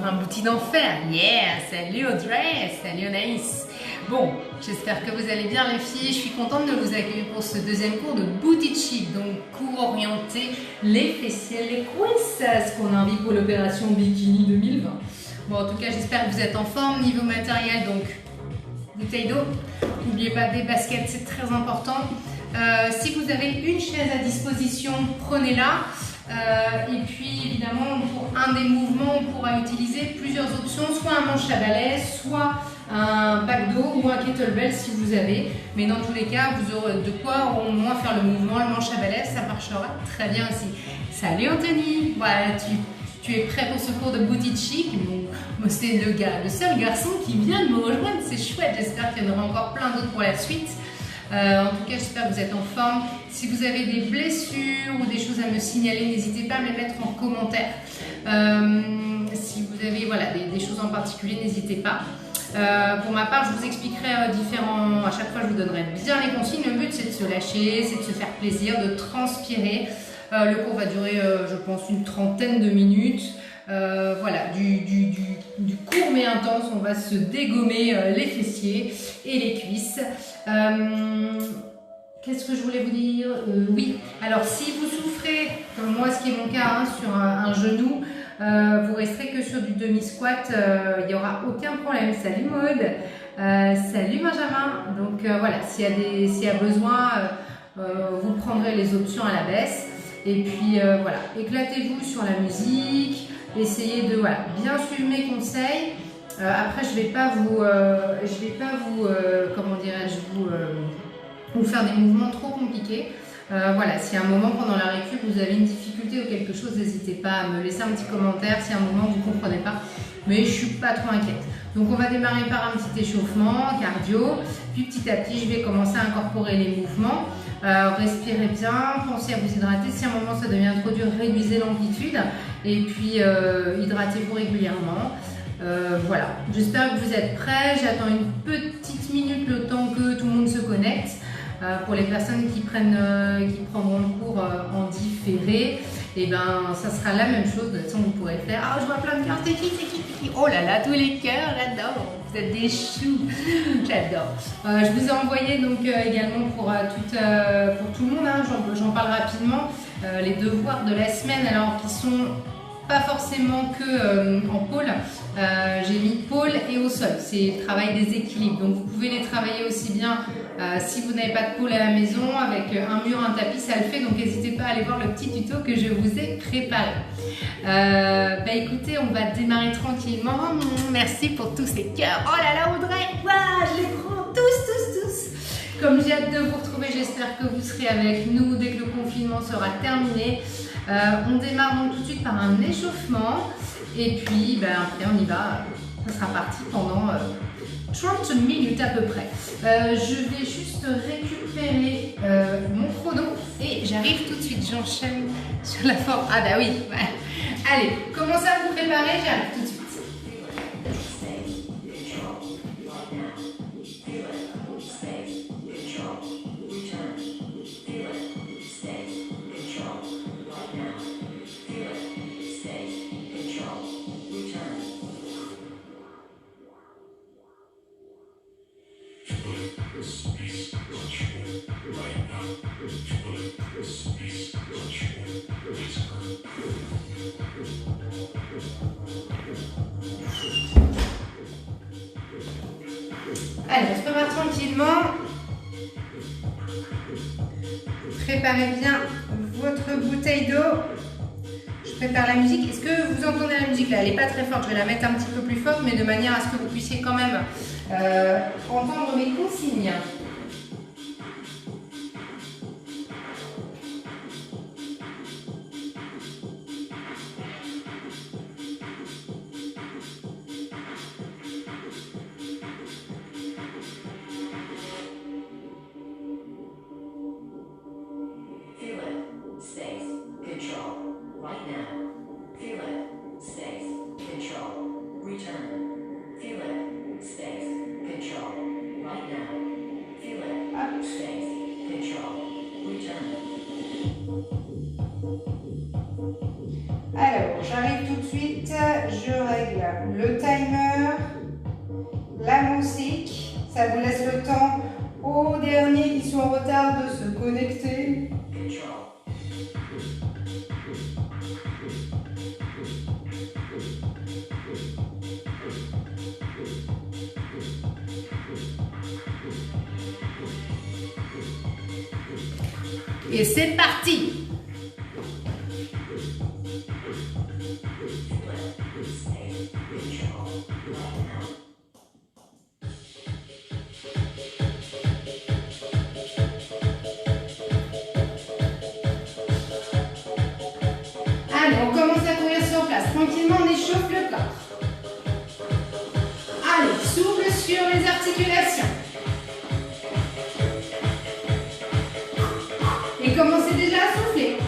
un bouti d'enfer. Yeah, salut Audrey, salut Anaïs. Bon, j'espère que vous allez bien les filles. Je suis contente de vous accueillir pour ce deuxième cours de Booty Chic, donc cours orienté les fessiers, les cuisses, ce qu'on a envie pour l'opération Bikini 2020. Bon, en tout cas, j'espère que vous êtes en forme niveau matériel, donc bouteille d'eau. N'oubliez pas des baskets, c'est très important. Si vous avez une chaise à disposition, prenez-la. Et puis évidemment, pour un des mouvements, on pourra utiliser plusieurs options, soit un manche à balai, soit un bac d'eau ou un kettlebell si vous avez. Mais dans tous les cas, vous aurez de quoi au moins faire le mouvement. Le manche à balai, ça marchera très bien aussi. Salut Anthony, voilà, tu es prêt pour ce cours de Booty Chic? Bon, c'est le seul garçon qui vient de me rejoindre, c'est chouette. J'espère qu'il y en aura encore plein d'autres pour la suite. En tout cas, j'espère que vous êtes en forme. Si vous avez des blessures ou des choses à me signaler, n'hésitez pas à me les mettre en commentaire. Si vous avez des choses en particulier, n'hésitez pas. Pour ma part, je vous expliquerai à chaque fois je vous donnerai bien les consignes. Le but c'est de se lâcher, c'est de se faire plaisir, de transpirer. Le cours va durer, je pense, une trentaine de minutes. Voilà, du court mais intense, on va se dégommer les fessiers et les cuisses. Qu'est-ce que je voulais vous dire? Oui, alors si vous souffrez, comme moi, ce qui est mon cas, sur un genou, vous resterez que sur du demi-squat, il n'y aura aucun problème. Salut Maud, salut Benjamin. Donc voilà, s'il y a besoin, vous prendrez les options à la baisse. Et puis voilà, éclatez-vous sur la musique. Essayez de bien suivre mes conseils. Après, je vais pas vous faire des mouvements trop compliqués. Voilà, si à un moment pendant la récup vous avez une difficulté ou quelque chose, n'hésitez pas à me laisser un petit commentaire si à un moment vous ne comprenez pas. Mais je suis pas trop inquiète. Donc on va démarrer par un petit échauffement cardio. Puis petit à petit, je vais commencer à incorporer les mouvements. Respirez bien, pensez à vous hydrater. Si à un moment ça devient trop dur, réduisez l'amplitude. Et puis hydratez-vous régulièrement. Voilà, j'espère que vous êtes prêts. J'attends une petite minute le temps que tout le monde se connecte. Pour les personnes qui prendront le cours en différé, et ça sera la même chose. De toute façon, vous pourrez le faire. Ah, je vois plein de cœurs. C'est qui? Oh là là, tous les cœurs, j'adore. Vous êtes des choux. J'adore. Je vous ai envoyé donc également pour tout le monde. J'en parle rapidement. Les devoirs de la semaine, alors qui sont pas forcément que en pôle. J'ai mis pôle et au sol. C'est le travail des équilibres. Donc vous pouvez les travailler aussi bien si vous n'avez pas de pôle à la maison, avec un mur, un tapis, ça le fait. Donc n'hésitez pas à aller voir le petit tuto que je vous ai préparé. Écoutez, on va démarrer tranquillement. Merci pour tous ces cœurs. Oh là là, Audrey, je les prends tous. Comme j'ai hâte de vous retrouver, j'espère que vous serez avec nous dès que le confinement sera terminé. On démarre donc tout de suite par un échauffement. Et puis après on y va, ça sera parti pendant 30 minutes à peu près. Je vais juste récupérer mon chrono et j'arrive tout de suite, j'enchaîne sur la forme. Ah bah oui, ouais. Allez, commencez à vous préparer, j'arrive tout de suite. Allez, on se prépare tranquillement. Préparez bien votre bouteille d'eau. Je prépare la musique. Est-ce que vous entendez la musique là? Elle n'est pas très forte. Je vais la mettre un petit peu plus forte, mais de manière à ce que vous puissiez quand même entendre mes consignes. musique. Ça vous laisse le temps aux derniers qui sont en retard de se connecter. Et c'est parti! Allez, on commence à courir sur place. Tranquillement, on échauffe le corps. Allez, souffle sur les articulations. Et commencez déjà à souffler.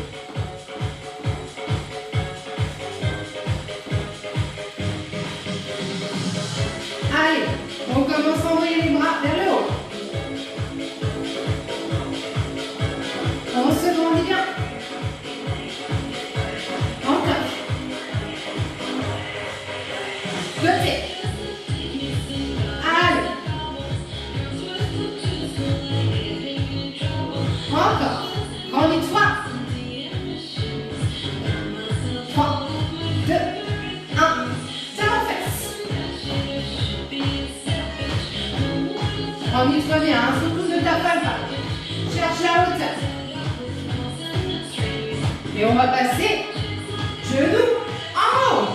Allez, on commence à envoyer les bras vers le haut. On se grandit bien. Encore. Côté. Allez. Encore. Grandis-toi. 3, 2, 1. Talon fesse. Grandis-toi bien, hein, surtout ne t'affale pas. Cherche la hauteur. Et on va passer genoux en haut.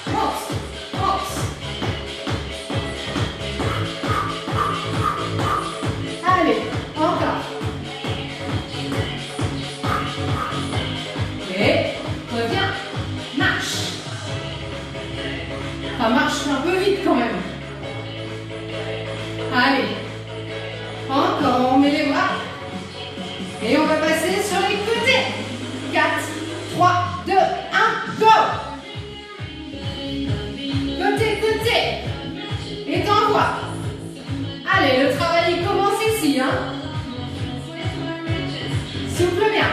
Force, force. Allez, encore. Et reviens, marche. Ça marche un peu vite quand même. Allez, encore, on met les bras. Et on va passer sur les côtés. 4, 3, 2, 1, go! Côté, côté. Et t'envoies. Allez, le travail il commence ici, hein? Souffle bien.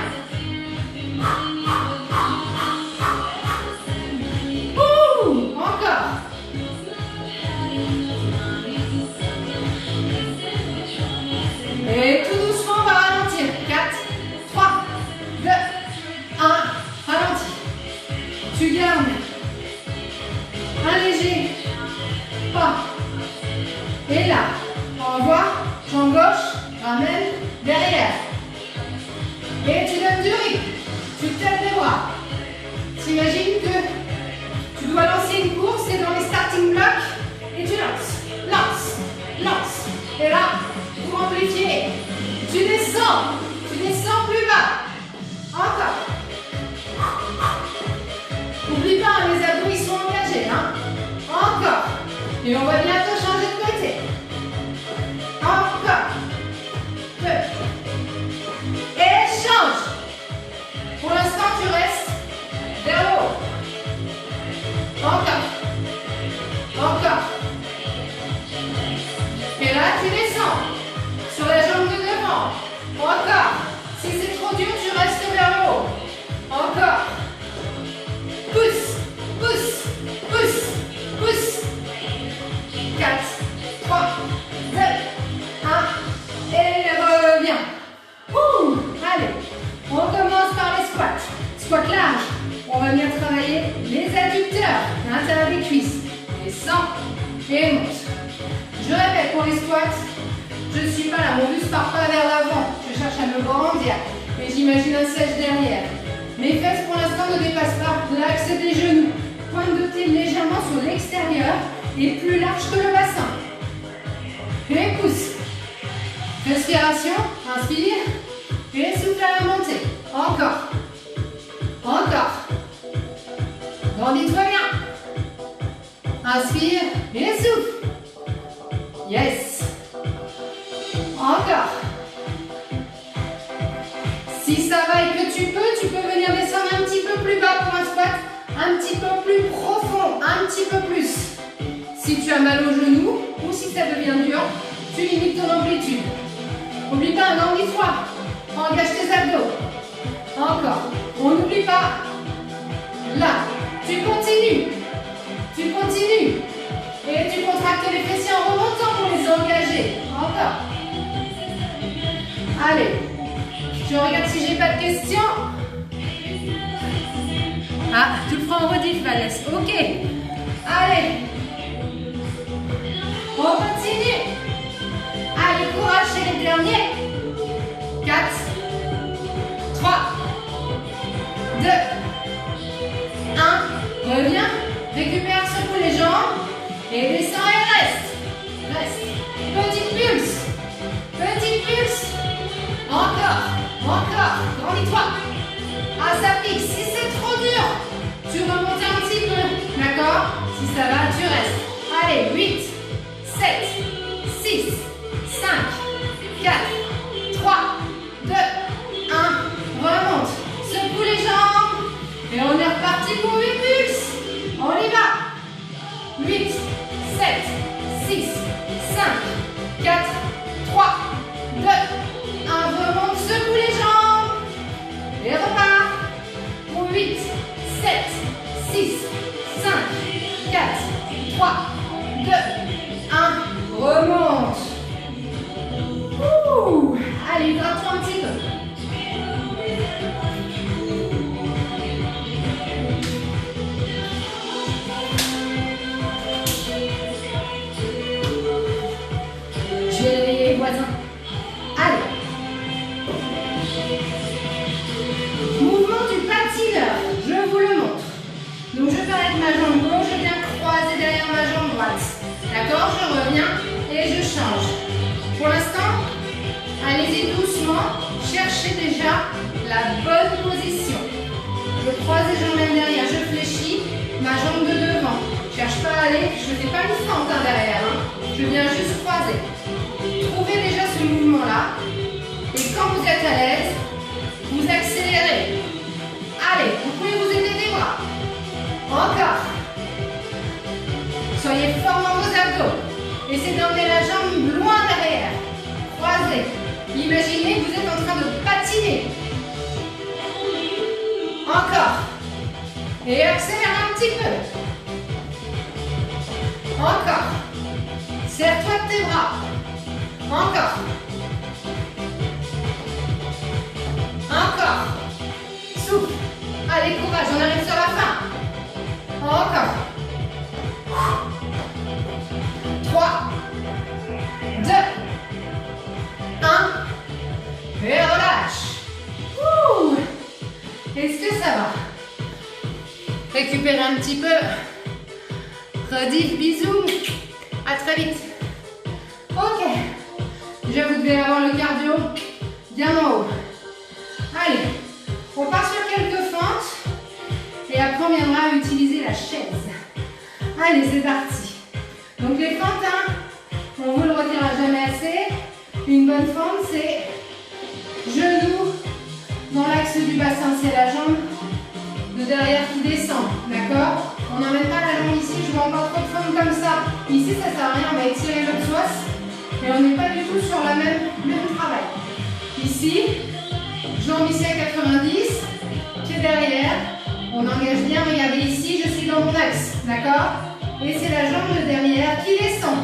Ouh, encore. Et tout doucement, on va ralentir. 4, 3, 2, 1, ralentis. Tu gardes un léger pas. Et là, envoie, jambe gauche, ramène, derrière. Et tu donnes du rythme. Tu tètes les bras. T'imagines que tu dois lancer une course, c'est dans les starting blocks. Et tu lances, lances, lances. Et là, pour amplifier, tu descends plus bas. Encore. N'oublie pas, les abdos ils sont engagés. Hein? Encore. Et on va bientôt changer de côté. Encore. 2. Et change. Pour l'instant, tu restes vers le haut. Encore. Encore. Et là, tu descends. Sur la jambe de devant. Encore. Si c'est trop dur, tu restes vers le haut. Encore. Pousse, pousse, pousse, pousse. 4, 3, 2, 1. Et reviens. Ouh, allez, on commence par les squats. Squat large. On va bien travailler les adducteurs, l'intérieur des cuisses. Descends et monte. Je répète pour les squats. Je ne suis pas là, mon buste part pas vers l'avant. Je cherche à me grandir et j'imagine un sèche derrière. Mes fesses pour l'instant ne dépassent pas l'axe des genoux. Pointe de pied légèrement sur l'extérieur et plus large que le bassin. Et pousse. Respiration, inspire et souffle à la montée. Encore. Encore. Grandis-toi bien. Inspire et souffle. Yes. Encore. Si ça va et que tu peux venir descendre un petit peu plus bas pour un squat, un petit peu plus profond, un petit peu plus. Si tu as mal au genou ou si ça devient dur, tu limites ton amplitude. N'oublie pas un angle froid. Engage tes abdos. Encore. On n'oublie pas. Là. Tu continues. Tu continues. Et tu contractes les fessiers en remontant pour les Allez, allez. On continue. Allez, courage chez les derniers. 4, 3, 2, 1. Reviens. Récupère, secoue les jambes. Et descends et reste. Reste. Petite pulse. Petite pulse. Encore. Encore. Grandis-toi. Ah, ça pique. Si c'est trop dur, tu remontes un petit peu. D'accord? Si ça va, tu restes. Allez, 8, 7, 6, 5, 4, 3, 2, 1. Remonte. Secoue les jambes. Et on est reparti pour 8 pulses. On y va. 8, 7, 6, 5, 4, 3, 2, 1. Remonte. Secoue les jambes. Et repart. Pour 8, 7, 6, 5, 4, 3, 2, 1. Remonte. Ouh. Allez, gratte-toi un petit peu. Je vais réveiller les voisins. Allez. Mouvement du patineur. Je vous le montre. Donc je pars avec ma jambe gauche, je viens croiser derrière ma jambe droite. D'accord? Je reviens et je change. Pour l'instant, allez-y doucement. Cherchez déjà la bonne position. Je croise les jambes même derrière, je fléchis ma jambe de devant. Je ne cherche pas à aller, je ne fais pas une fente derrière. Je viens juste croiser. Trouvez déjà ce mouvement-là. Et quand vous êtes à l'aise, vous accélérez. Allez, vous pouvez vous aider des bras. Encore. Soyez fort dans vos abdos. Essayez d'emmener la jambe loin derrière. Croisez. Imaginez que vous êtes en train de patiner. Encore. Et accélère un petit peu. Encore. Serre-toi de tes bras. Encore. Encore. Souffle. Allez, courage, on arrive sur la fin. Encore. 3, 2, 1. Et relâche. Ouh. Est-ce que ça va? Récupérez un petit peu. Rediff, bisous. À très vite. Ok. Déjà, vous devez avoir le cardio bien en haut. Allez, on part sur quelques fentes. Et après, on viendra utiliser la chaise. Allez, c'est parti. Donc les fentes, hein, on vous le redira jamais assez. Une bonne fente, c'est genou dans l'axe du bassin. C'est la jambe de derrière qui descend. D'accord? On n'emmène pas la jambe ici. Je vois encore trop de fentes comme ça. Ici, ça sert à rien. On va étirer le psoas. Et on n'est pas du tout sur le même travail. Ici, jambe ici à 90. Pied derrière. On engage bien. Regardez ici, je suis dans mon axe. D'accord? Et c'est la jambe de derrière qui descend.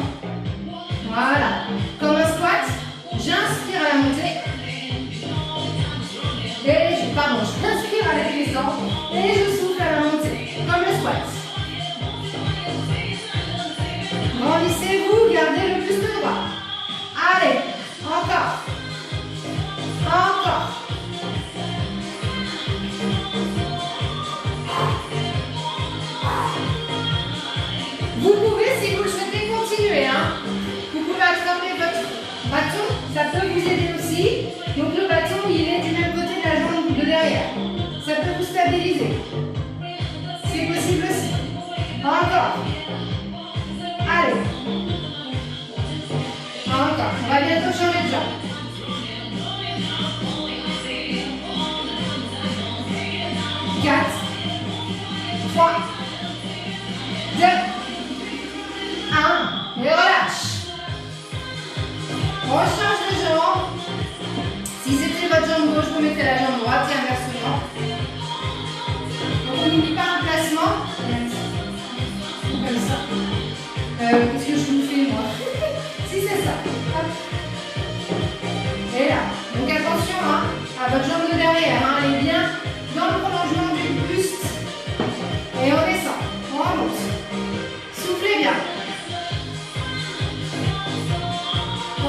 Voilà. Comme un squat, j'inspire à la montée. Et j'inspire à la descente. Et je souffle à la montée. Comme le squat. Grandissez-vous, gardez le buste droit. Allez, encore. Encore. Vous pouvez, si vous le souhaitez, continuer. Vous pouvez attraper votre bâton, ça peut vous aider aussi. Donc le bâton, il est du même côté de la jambe de derrière. Ça peut vous stabiliser. C'est possible aussi. Encore. Allez. Encore. On va bientôt changer de jambe. Quatre, 3, 2, 1. Et relâche. On change de jambe. Si c'était votre jambe gauche, vous mettez la jambe droite et inversement. Donc on n'oublie pas un placement. Comme ça. Qu'est-ce que je vous fais moi? Si c'est ça. Hop. Et là. Donc attention à votre jambe de derrière. Elle est bien dans le prolongement du buste. Et on descend. On remonte.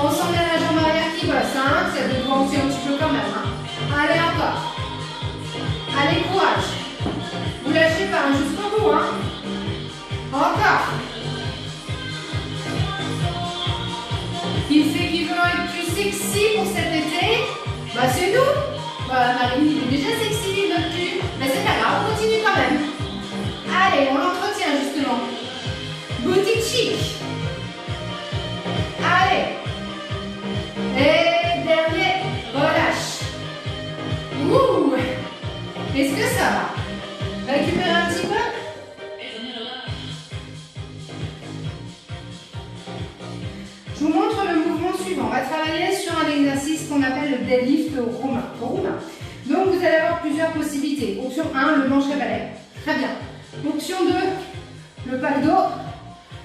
On sent bien la jambe arrière qui bosse, hein. Celle de devant aussi un petit peu quand même, hein. Allez, encore. Allez, courage. Vous lâchez pas, hein, jusqu'au bout, hein. Encore. Qui c'est qui veut être plus sexy pour cet été? Bah c'est nous. Bah Marine, il est déjà sexy, notre cul. Mais c'est pas grave, on continue quand même. Allez, on l'entretient justement. Boutique chic. Allez. Et dernier, relâche. Ouh. Est-ce que ça va? Récupérer un petit peu? Je vous montre le mouvement suivant. On va travailler sur un exercice qu'on appelle le deadlift romain. Donc vous allez avoir plusieurs possibilités. Option 1, le manche à balai. Très bien. Option 2, le pack d'eau.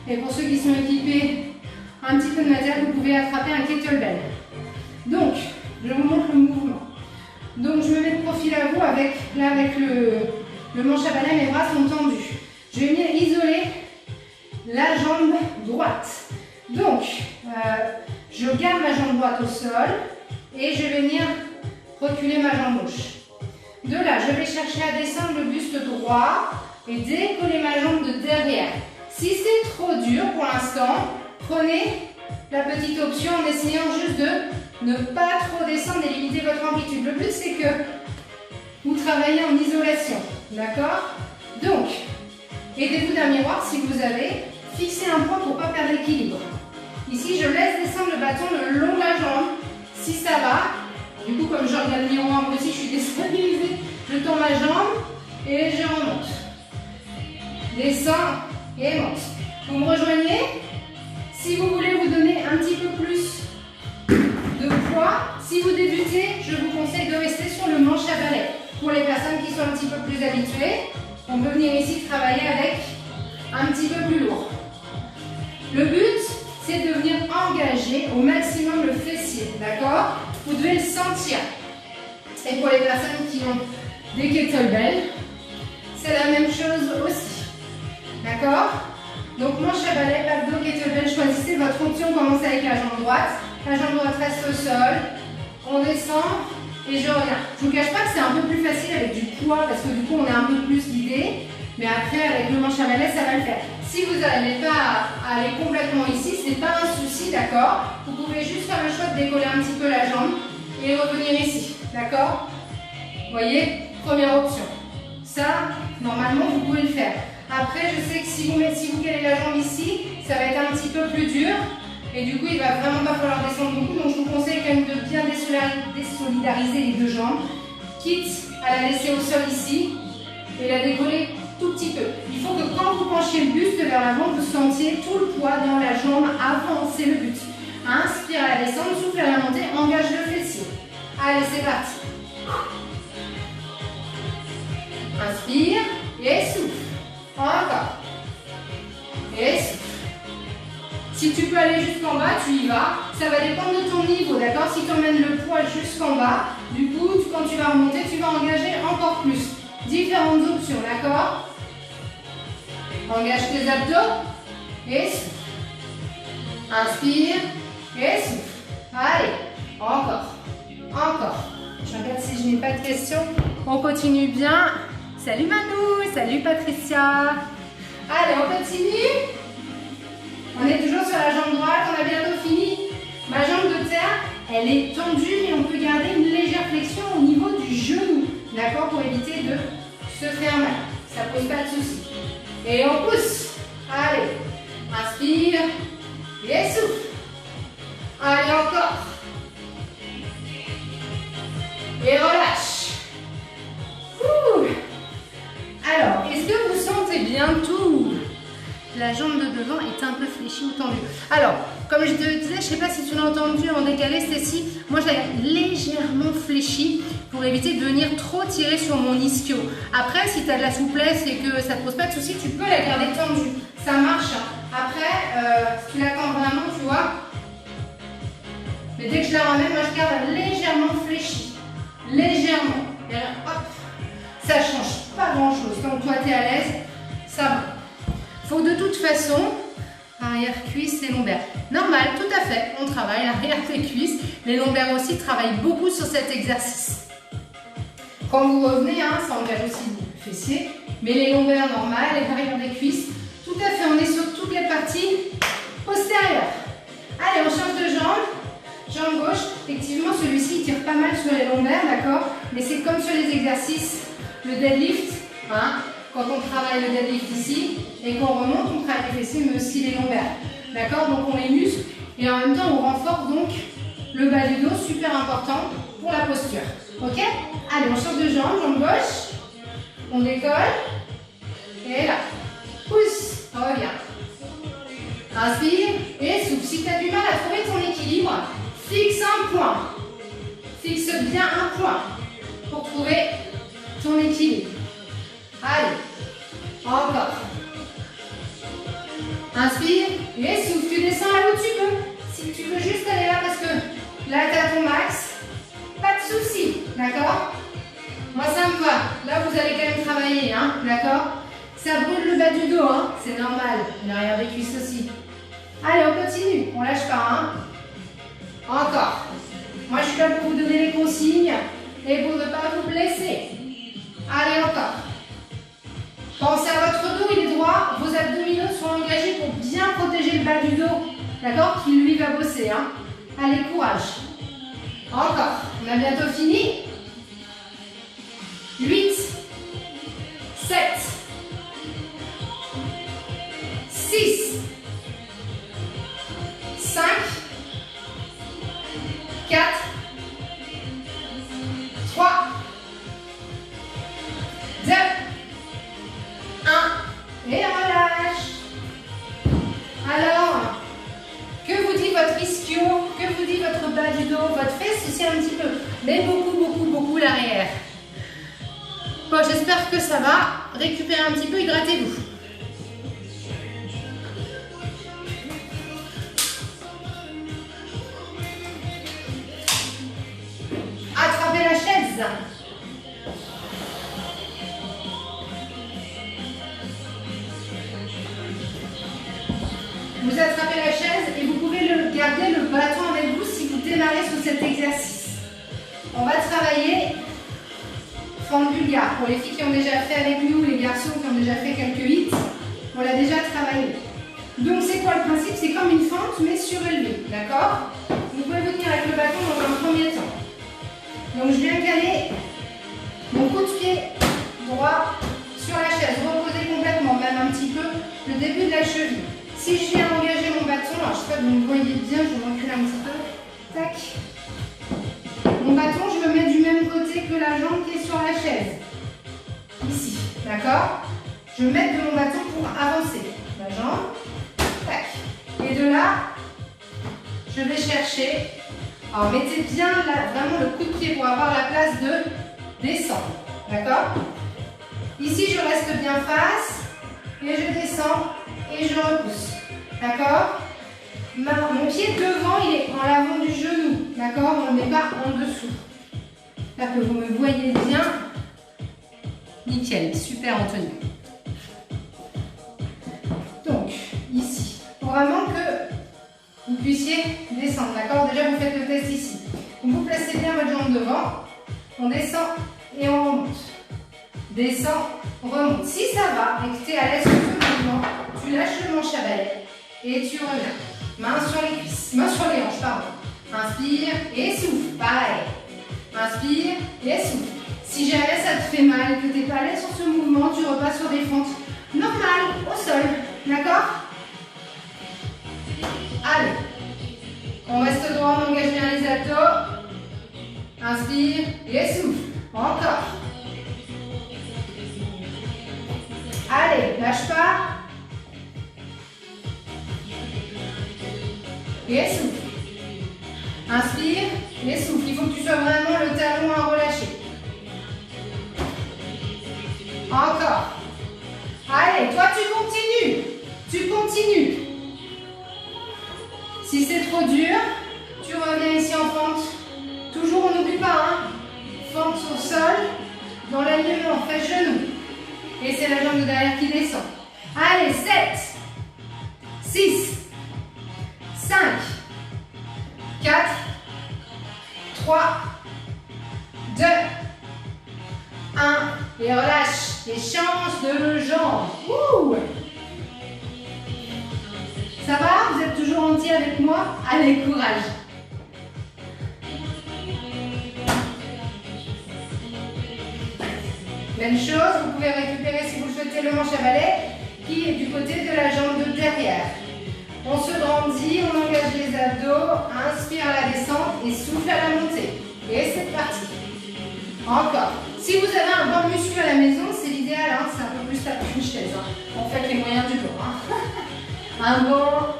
Et pour ceux qui sont équipés un petit peu de matériel, vous pouvez attraper un kettlebell. Donc, je vous montre le mouvement. Donc je me mets de profil à vous avec le manche à balai, mes bras sont tendus. Je vais venir isoler la jambe droite. Donc, je garde ma jambe droite au sol et je vais venir reculer ma jambe gauche. De là, je vais chercher à descendre le buste droit et décoller ma jambe de derrière. Si c'est trop dur pour l'instant, prenez la petite option en essayant juste de ne pas trop descendre et limiter votre amplitude. Le but, c'est que vous travaillez en isolation. D'accord? Donc, aidez-vous d'un miroir si vous avez. Fixez un point pour ne pas perdre l'équilibre. Ici, je laisse descendre le bâton le long de la jambe. Si ça va, du coup, comme je regarde le miroir, moi aussi, je suis déstabilisée. Je tends ma jambe et je remonte. Descends et monte. Vous me rejoignez? Si vous voulez vous donner un petit peu plus de poids, si vous débutez, je vous conseille de rester sur le manche à balai. Pour les personnes qui sont un petit peu plus habituées, on peut venir ici travailler avec un petit peu plus lourd. Le but, c'est de venir engager au maximum le fessier, d'accord? Vous devez le sentir. Et pour les personnes qui ont des kettlebells, c'est la même chose aussi, d'accord? Donc manche à balai, pack d'eau, kettlebell, choisissez votre option, commencez avec la jambe droite. La jambe droite reste au sol, on descend et je reviens. Je ne vous cache pas que c'est un peu plus facile avec du poids parce que du coup on est un peu plus guidé, mais après avec le manche à balai ça va le faire. Si vous n'allez pas aller complètement ici, ce n'est pas un souci, d'accord? Vous pouvez juste faire le choix de décoller un petit peu la jambe et revenir ici, d'accord? Vous voyez, première option. Ça, normalement, vous pouvez le faire. Après, je sais que si vous calez la jambe ici, ça va être un petit peu plus dur et du coup, il va vraiment pas falloir descendre beaucoup. Donc, je vous conseille quand même de bien désolidariser les deux jambes, quitte à la laisser au sol ici et la décoller tout petit peu. Il faut que quand vous penchiez le buste vers l'avant, vous sentiez tout le poids dans la jambe avant, c'est le but. Inspire à la descente, souffle à la montée, engage le fessier. Allez, c'est parti. Inspire et souffle. Encore. Et souffle. Si tu peux aller jusqu'en bas, tu y vas. Ça va dépendre de ton niveau, d'accord? Si tu emmènes le poids jusqu'en bas, du coup, quand tu vas remonter, tu vas engager encore plus. Différentes options, d'accord? Engage tes abdos et souffle. Inspire et souffle. Allez, encore. Encore. Je regarde si je n'ai pas de questions. On continue bien. Salut Manu, salut Patricia. Allez, on continue. On est toujours sur la jambe droite, on a bientôt fini. Ma jambe de terre, elle est tendue, mais on peut garder une légère flexion au niveau du genou. D'accord? Pour éviter de se faire mal. Ça pose pas de souci. Et on pousse. Allez. Inspire. Et souffle. Allez, encore. Et relâche. Ouh. Alors, est-ce que vous sentez bien tout? La jambe de devant est un peu fléchie ou tendue. Alors, comme je te disais, je ne sais pas si tu l'as entendu en décalé, Stécie, moi je la garde légèrement fléchie pour éviter de venir trop tirer sur mon ischio. Après, si tu as de la souplesse et que ça ne te pose pas de soucis, tu peux la garder tendue. Ça marche. Après, si tu l'attends vraiment, tu vois. Mais dès que je la ramène, moi je garde légèrement fléchie. Légèrement. Et là, hop. Ça ne change pas grand chose. Tant que toi tu es à l'aise, ça va. Faut de toute façon, arrière-cuisse, les lombaires. Normal, tout à fait, on travaille l'arrière des cuisses. Les lombaires aussi travaillent beaucoup sur cet exercice. Quand vous revenez, hein, ça engage aussi le fessier, mais les lombaires normales, les arrière des cuisses, tout à fait, on est sur toutes les parties postérieures. Allez, on change de jambe. Jambe gauche, effectivement, celui-ci il tire pas mal sur les lombaires, d'accord? Mais c'est comme sur les exercices, le deadlift, hein? Quand on travaille le deadlift ici et qu'on remonte, on travaille les fessiers mais aussi les lombaires. D'accord? Donc on les muscle et en même temps on renforce donc le bas du dos, super important pour la posture. Ok? Allez, on change de jambe, jambe gauche. On décolle. Et là. Pousse. Reviens. Inspire et souffle. Si tu as du mal à trouver ton équilibre, fixe un point. Fixe bien un point pour trouver ton équilibre. Allez, encore. Inspire et souffle. Tu descends là où tu peux. Si tu veux juste aller là parce que là tu as ton max, pas de souci, d'accord? Moi ça me va. Là vous allez quand même travailler, hein, d'accord? Ça brûle le bas du dos, hein, c'est normal. L'arrière des cuisses aussi. Allez, on continue, on lâche pas, hein. Encore. Moi je suis là pour vous donner les consignes et pour ne pas vous blesser. Allez, encore. Pensez à votre dos, il est droit, vos abdominaux sont engagés pour bien protéger le bas du dos, d'accord? Qui lui va bosser, hein. Allez, courage. Encore, on a bientôt fini. 8, 7, 6, 5, 4, 3, 2, 1, et relâche. Alors, que vous dit votre ischio, que vous dit votre bas du dos, votre fesse aussi un petit peu, mais beaucoup l'arrière. Bon, j'espère que ça va. Récupérez un petit peu, hydratez-vous. Attrapez la chaise. Vous attrapez la chaise et vous pouvez garder le bâton avec vous si vous démarrez sur cet exercice. On va travailler fente bulgare. Pour les filles qui ont déjà fait avec nous, les garçons qui ont déjà fait quelques hits, on l'a déjà travaillé. Donc c'est quoi le principe? C'est comme une fente mais surélevée, d'accord? Vous pouvez venir avec le bâton dans un premier temps. Donc je viens caler mon coup de pied droit sur la chaise, reposer complètement, même un petit peu le début de la cheville. Si je viens engager mon bâton, alors je sais pas que vous me voyez bien, je vais reculer un petit peu. Tac. Mon bâton, je le mets du même côté que la jambe qui est sur la chaise. Ici, d'accord? Je mets de mon bâton pour avancer. La jambe, tac. Et de là, je vais chercher. Alors mettez bien là, vraiment le coup de pied pour avoir la place de descendre. D'accord? Ici, je reste bien face et je descends et je repousse. D'accord? Mon pied devant, il est en l'avant du genou. D'accord? On n'est pas en dessous. Là que vous me voyez bien. Nickel, super Anthony. Donc, ici, pour vraiment que vous puissiez descendre. D'accord? Déjà, vous faites le test ici. Donc, vous placez bien votre jambe devant. On descend et on remonte. Descend, remonte. Si ça va et que tu es à l'aise sur ce mouvement, tu lâches le manche à balai et tu reviens. Main sur les cuisses, main sur les hanches, pardon. Inspire et souffle, pareil. Inspire et souffle. Si jamais ça te fait mal et que tu n'es pas à l'aise sur ce mouvement, tu repasses sur des fentes normales, au sol. D'accord? Allez. On reste droit, on engage bien les abdos. Inspire et souffle. Encore. Allez, lâche pas. Et souffle. Inspire et souffle. Il faut que tu sois vraiment le talon à relâcher. Encore. Allez, toi tu continues. Tu continues. Si c'est trop dur, tu reviens ici en fente. Toujours, on n'oublie pas, hein. Fente au sol, dans l'alignement, fesse genou. Et c'est la jambe de derrière qui descend. Allez, 7, 6, 5, 4, 3, 2, 1. Et relâche. Et change de jambe. Ouh. Ça va? Vous êtes toujours entier avec moi? Allez, courage. Même chose, vous pouvez récupérer si vous le souhaitez le manche à balai qui est du côté de la jambe de derrière. On se grandit, on engage les abdos, inspire à la descente et souffle à la montée. Et c'est parti. Encore. Si vous avez un banc muscu à la maison, c'est l'idéal, hein, c'est un peu plus taper une chaise. Hein. On fait les moyens du bord. Hein. Un banc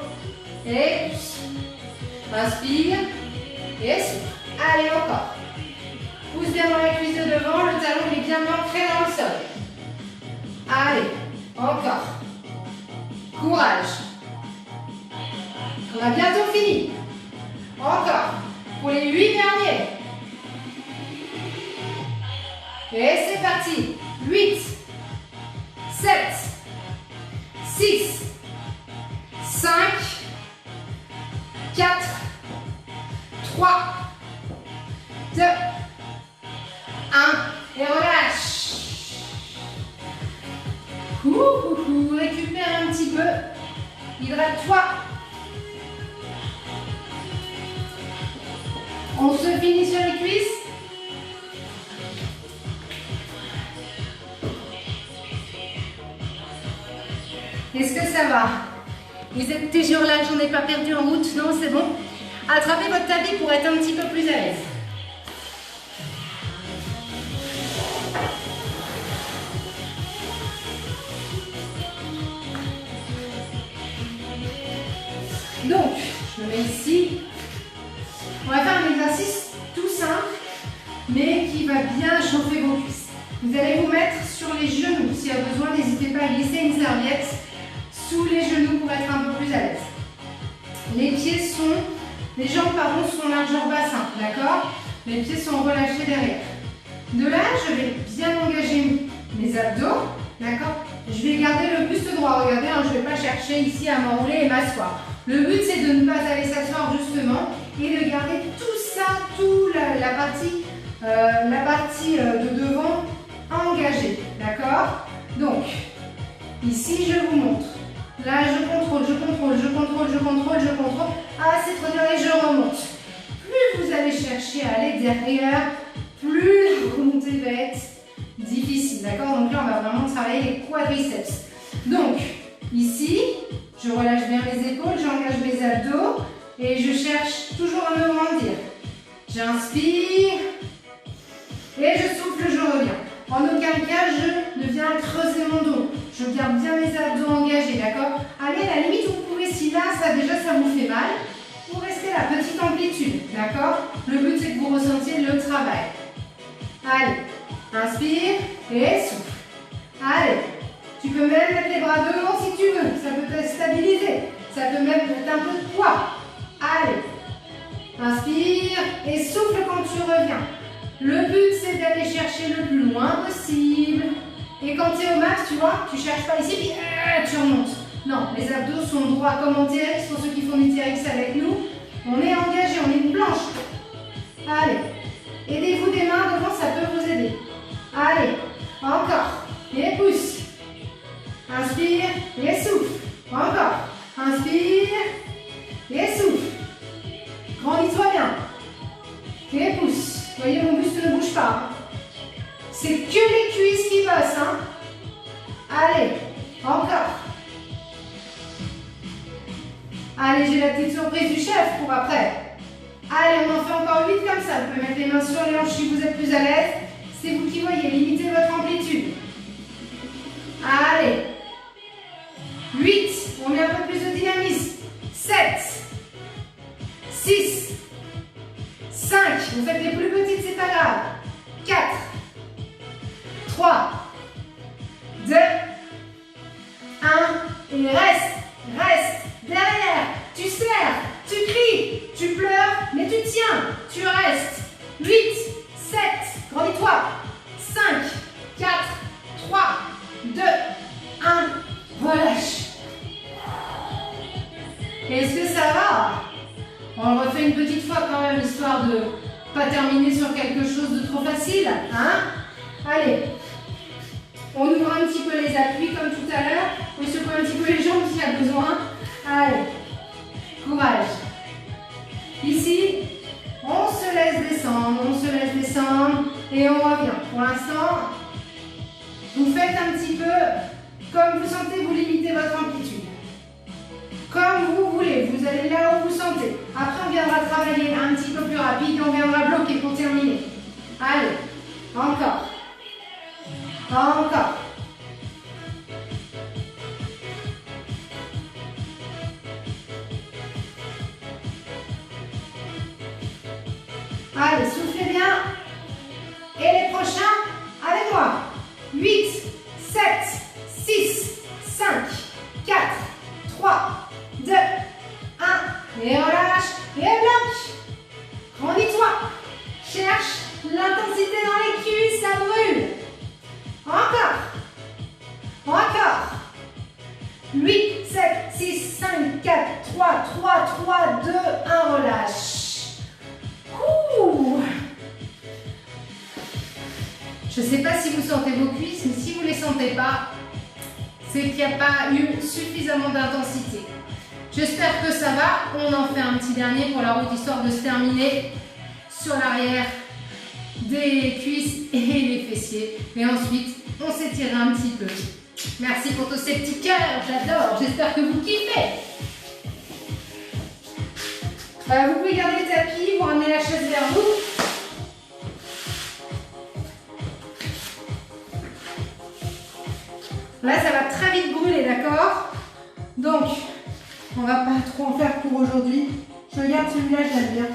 et inspire et souffle. Allez, encore. Pousse bien dans la cuisse de devant, le talon est bien ancré dans le sol. Allez, encore. Courage. On a bientôt fini. Encore. Pour les 8 derniers. Et c'est parti. 8, 7, 6, 5, 4, 3, 2, 1. Et relâche. Récupère un petit peu. Hydrate-toi. On se finit sur les cuisses. Est-ce que ça va? Vous êtes toujours là, j'en ai pas perdu en route. Non, c'est bon. Attrapez votre tapis pour être un petit peu plus à l'aise. Donc, je me mets ici. On va faire un exercice tout simple, mais qui va bien chauffer vos cuisses. Vous allez vous mettre sur les genoux. S'il y a besoin, n'hésitez pas à glisser une serviette sous les genoux pour être un peu plus à l'aise. Les jambes sont largeur bassin, d'accord? Les pieds sont relâchés derrière. De là, je vais bien engager mes abdos, d'accord? Je vais garder le buste droit, regardez, hein, je ne vais pas chercher ici à m'enrouler et m'asseoir. Le but, c'est de ne pas aller s'asseoir justement et de garder tout ça, la partie de devant engagée, d'accord? Donc, ici, je vous montre. Là, je contrôle. Ah, c'est trop dur et je remonte. Plus vous allez chercher à aller derrière, plus la remontée va être difficile, d'accord? Donc là, on va vraiment travailler les quadriceps. Donc, ici, je relâche bien mes épaules, j'engage mes abdos et je cherche toujours à me grandir. J'inspire et je souffle, je reviens. En aucun cas, je ne viens creuser mon dos. Je garde bien mes abdos engagés, d'accord? Allez, à la limite, vous pouvez, si là, ça vous fait mal, vous restez à la petite amplitude, d'accord? Le but, c'est que vous ressentiez le travail. Allez, inspire et souffle. Allez, tu peux même mettre les bras devant si tu veux, ça peut te stabiliser, ça peut même mettre un peu de poids. Allez, inspire et souffle quand tu reviens. Le but, c'est d'aller chercher le plus loin possible. Et quand tu es au max, tu vois, tu ne cherches pas ici, puis tu remontes. Non, les abdos sont droits comme en TRX. Pour ceux qui font du TRX avec nous, on est engagé, on est une planche. Allez, aidez-vous des mains devant, ça peut vous aider. Allez, encore. Et pousse. Inspire et souffle. Encore. Inspire et souffle. Grandis-toi bien. Et pousse. Vous voyez, mon buste ne bouge pas. C'est que les cuisses qui bossent. Hein. Allez, encore. Allez, j'ai la petite surprise du chef pour après. Allez, on en fait encore 8 comme ça. Vous pouvez mettre les mains sur les hanches si vous êtes plus à l'aise. C'est vous qui voyez, limitez votre amplitude. Allez. 8, on met un peu plus de dynamisme. 7, 6, 5, vous faites les plus petites, c'est pas grave. 4, 3, 2, 1, et reste, derrière, tu serres, tu cries, tu pleures, mais tu tiens, tu restes. 8, 7, grandis-toi. 5, 4, 3, 2, 1, relâche. Est-ce que ça va? On le refait une petite fois quand même, histoire de pas terminer sur quelque chose de trop facile. Hein? Allez. On ouvre un petit peu les appuis comme tout à l'heure. On secoue un petit peu les jambes s'il y a besoin. Allez. Courage. Ici, on se laisse descendre et on revient. Pour l'instant, vous faites un petit peu comme vous sentez, vous limitez votre amplitude. Comme vous voulez, vous allez là où vous sentez. Après, on viendra travailler un petit peu plus rapide et on viendra bloquer pour terminer. Allez, encore. Encore. Allez, soufflez bien. Et les prochains, avec moi. 8, 7, 6, 5, 4, 3, 2, 1. Et relâche. Et bloque. Grandis-toi. Cherche l'intensité dans les cuisses, ça brûle. Encore. Encore. 8, 7, 6, 5, 4, 3, 2, 1. Relâche. Ouh. Je ne sais pas si vous sentez vos cuisses, mais si vous ne les sentez pas, c'est qu'il n'y a pas eu suffisamment d'intensité. J'espère que ça va. On en fait un petit dernier pour la route, histoire de se terminer sur l'arrière des cuisses et les fessiers. Et ensuite, on s'étire un petit peu. Merci pour tous ces petits cœurs, j'adore. J'espère que vous kiffez. Vous pouvez garder le tapis, vous ramenez la chaise vers vous. Là, ça va très vite brûler, d'accord? Donc, on va pas trop en faire pour aujourd'hui. Je regarde celui-là, je l'aime bien.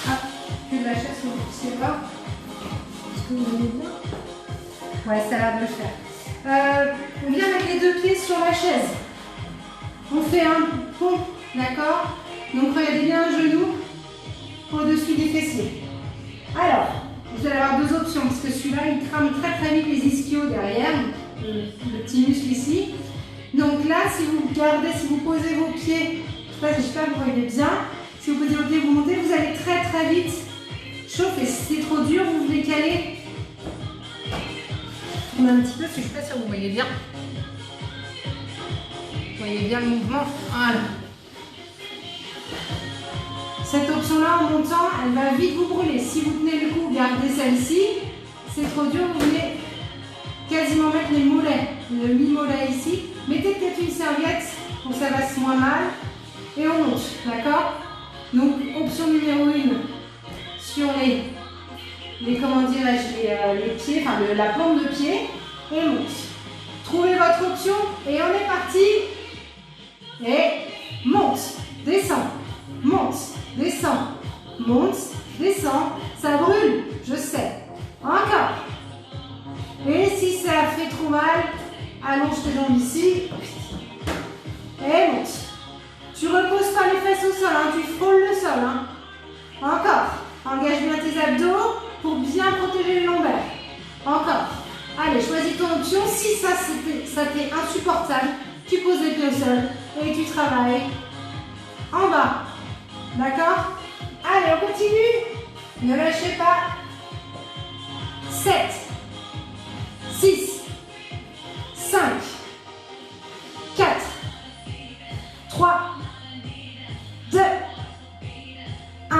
Ah, que de la chaise, vous ne poussez pas. Est-ce que vous aimez bien? Ouais, ça a l'air de le faire. On vient mettre les deux pieds sur la chaise. On fait un pont, d'accord? Donc, regardez bien un genou au-dessus des fessiers. Alors, vous allez avoir deux options, parce que celui-là, il crame très très vite les ischios derrière, le petit muscle ici. Donc là, si vous gardez, si vous posez vos pieds, je ne sais pas, vous voyez bien, si vous posez vos pieds, vous montez, vous allez très très vite chauffer. Si c'est trop dur, vous les calez. Tournez un petit peu, parce que je ne suis pas sûre que vous voyez bien. Vous voyez bien le mouvement. Voilà. Cette option-là, en montant, elle va vite vous brûler. Si vous tenez le coup, gardez celle-ci. C'est trop dur, vous voulez quasiment mettre les mollets, le mi-mollet ici. Mettez peut-être une serviette pour que ça fasse moins mal. Et on monte, d'accord? Donc, option numéro 1, sur comment dirais-je, les pieds, enfin la plante de pied. Et on monte. Trouvez votre option et on est parti. Et monte, descend, monte. Descends, monte, descends, ça brûle, je sais. Encore. Et si ça fait trop mal, allonge tes jambes ici. Et monte. Tu reposes pas les fesses au sol, hein, tu frôles le sol. Hein. Encore. Engage bien tes abdos pour bien protéger les lombaires. Encore. Allez, choisis ton option. Si ça t'est insupportable, tu poses les pieds au sol et tu travailles en bas. D'accord? Allez, on continue. Ne lâchez pas. 7, 6, 5, 4, 3, 2, 1.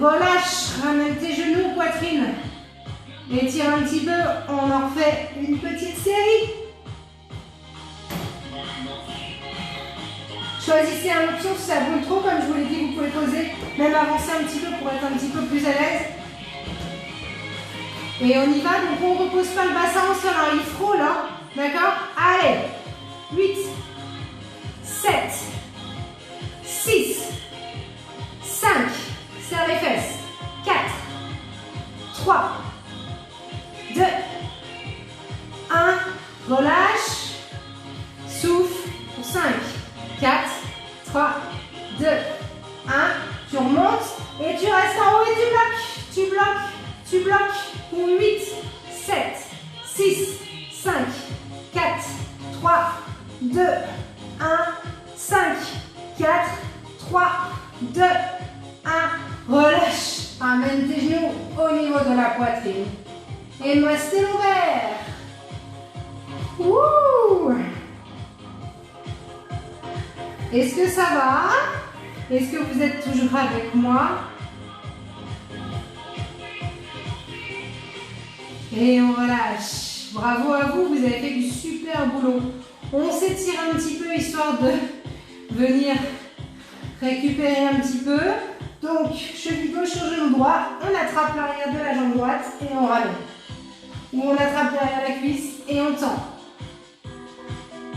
Relâche. Ramène tes genoux, poitrine. Étire un petit peu. On en refait une petite série. Choisissez une option si ça brûle trop, comme je vous l'ai dit, vous pouvez poser, même avancer un petit peu pour être un petit peu plus à l'aise. Et on y va, donc on ne repose pas le bassin au sol, hein, il frôle, hein, d'accord? Allez, 8, 7, 6, 5, serre les fesses, 4, 3, 2, 1, relâche, souffle pour 5, 4, 3, 2, 1, tu remontes et tu restes en haut et tu bloques pour 8, 7, 6, 5, 4, 3, 2, 1, 5, de la poitrine. Et restez ouvert. Ouh. Est-ce que ça va? Est-ce que vous êtes toujours avec moi? Et on relâche. Bravo à vous, vous avez fait du super boulot. On s'étire un petit peu histoire de venir récupérer un petit peu. Donc, cheville gauche sur genou droit, on attrape l'arrière de la jambe droite et on ramène. Ou on attrape derrière la cuisse et on tend.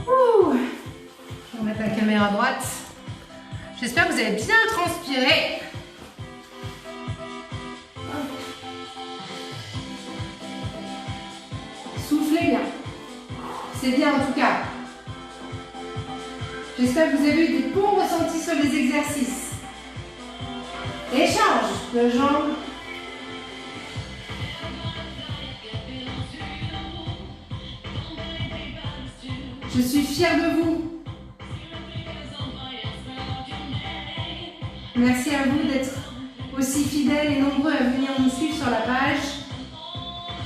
Ouh. On va mettre la caméra à droite. J'espère que vous avez bien transpiré. Soufflez bien. C'est bien en tout cas. J'espère que vous avez eu des bons ressentis sur les exercices. Échange de jambes. Je suis fière de vous. Merci à vous d'être aussi fidèles et nombreux à venir nous suivre sur la page.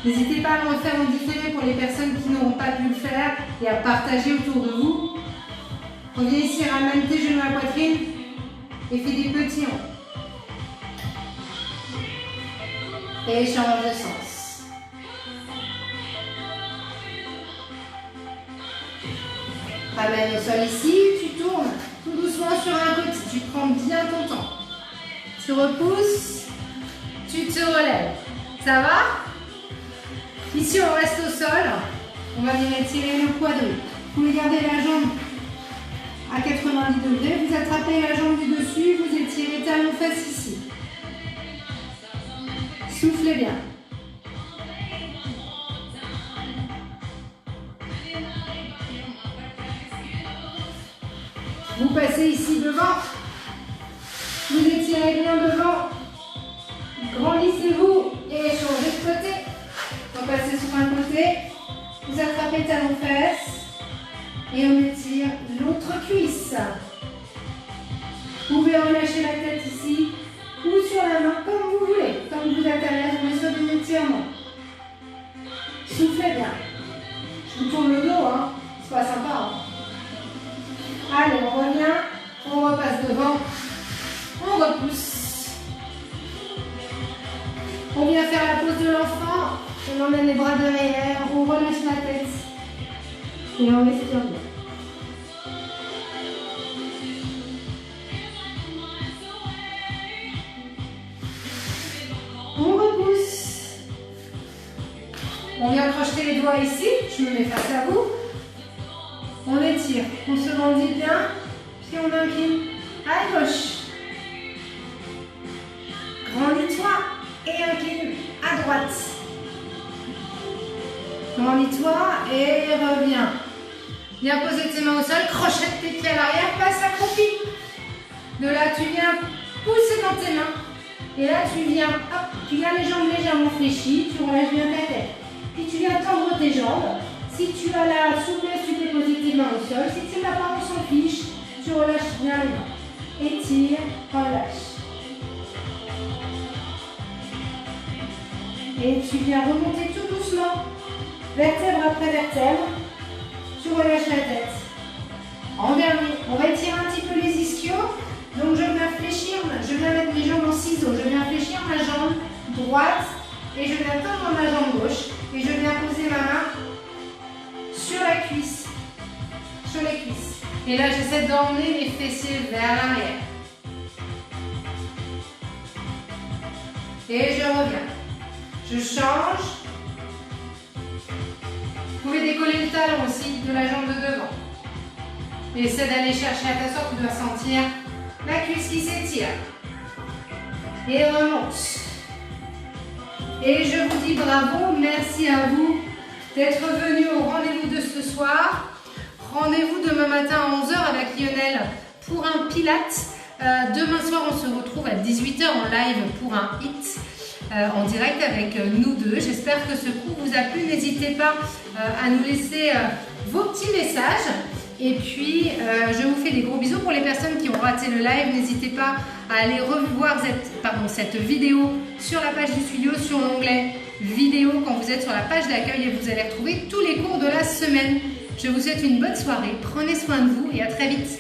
N'hésitez pas à le refaire en différé pour les personnes qui n'auront pas pu le faire et à partager autour de vous. Reviens ici, ramène tes genoux à la poitrine et fais des petits ronds. Et change de sens. Ramène au sol ici, tu tournes tout doucement sur un côté, tu prends bien ton temps. Tu repousses, tu te relèves. Ça va? Ici on reste au sol, on va venir étirer le quadri. Vous pouvez garder la jambe à 90 degrés, vous attrapez la jambe du dessus, vous étirez talon-fesse ici. Soufflez bien. Vous passez ici devant, vous étirez bien devant, grandissez-vous et changez de côté. On va passer sur un côté, vous attrapez talon-fesse et on étire l'autre cuisse. Vous pouvez relâcher la tête ici ou sur la main comme vous voulez, comme vous êtes à l'aise, on est sur des étirements. Soufflez bien. Je vous tourne le dos, hein. C'est pas sympa. Hein. Allez, on revient, on repasse devant, on repousse. On vient faire la pose de l'enfant, on emmène les bras derrière, on relâche la tête et on respire bien. On repousse. On vient crocheter les doigts ici, je me mets face à vous. On étire, on se grandit bien, puis on incline à gauche. Grandis-toi et incline à droite. Grandis-toi et reviens. Viens poser tes mains au sol, crochette tes pieds à l'arrière, passe accroupi. De là, tu viens pousser dans tes mains. Et là, tu viens, hop, tu viens les jambes légèrement fléchies, tu relâches bien ta tête. Puis tu viens tendre tes jambes. Si tu as la souplesse, tu peux poser tes mains au sol. Si tu n'as pas, on s'en fiche. Tu relâches bien les mains. Étire, relâche. Et tu viens remonter tout doucement, vertèbre après vertèbre. Tu relâches la tête. En dernier, on va étirer un petit peu les ischios. Donc je viens fléchir, je viens mettre mes jambes en ciseaux. Je viens fléchir ma jambe droite et je viens tendre ma jambe gauche. Et je viens poser ma main sur la cuisse, sur les cuisses. Et là, j'essaie d'emmener les fessiers vers l'arrière. Et je reviens. Je change. Vous pouvez décoller le talon aussi de la jambe de devant. Essaie d'aller chercher à t'asseoir, tu dois sentir la cuisse qui s'étire. Et remonte. Et je vous dis bravo, merci à vous d'être venus au rendez-vous de ce soir. Rendez-vous demain matin à 11h avec Lionel pour un Pilates. Demain soir, on se retrouve à 18h en live pour un HIIT en direct avec nous deux. J'espère que ce cours vous a plu. N'hésitez pas à nous laisser vos petits messages. Et puis, je vous fais des gros bisous. Pour les personnes qui ont raté le live, n'hésitez pas à aller revoir cette cette vidéo sur la page du studio, sur l'onglet vidéo quand vous êtes sur la page d'accueil et vous allez retrouver tous les cours de la semaine. Je vous souhaite une bonne soirée, prenez soin de vous et à très vite.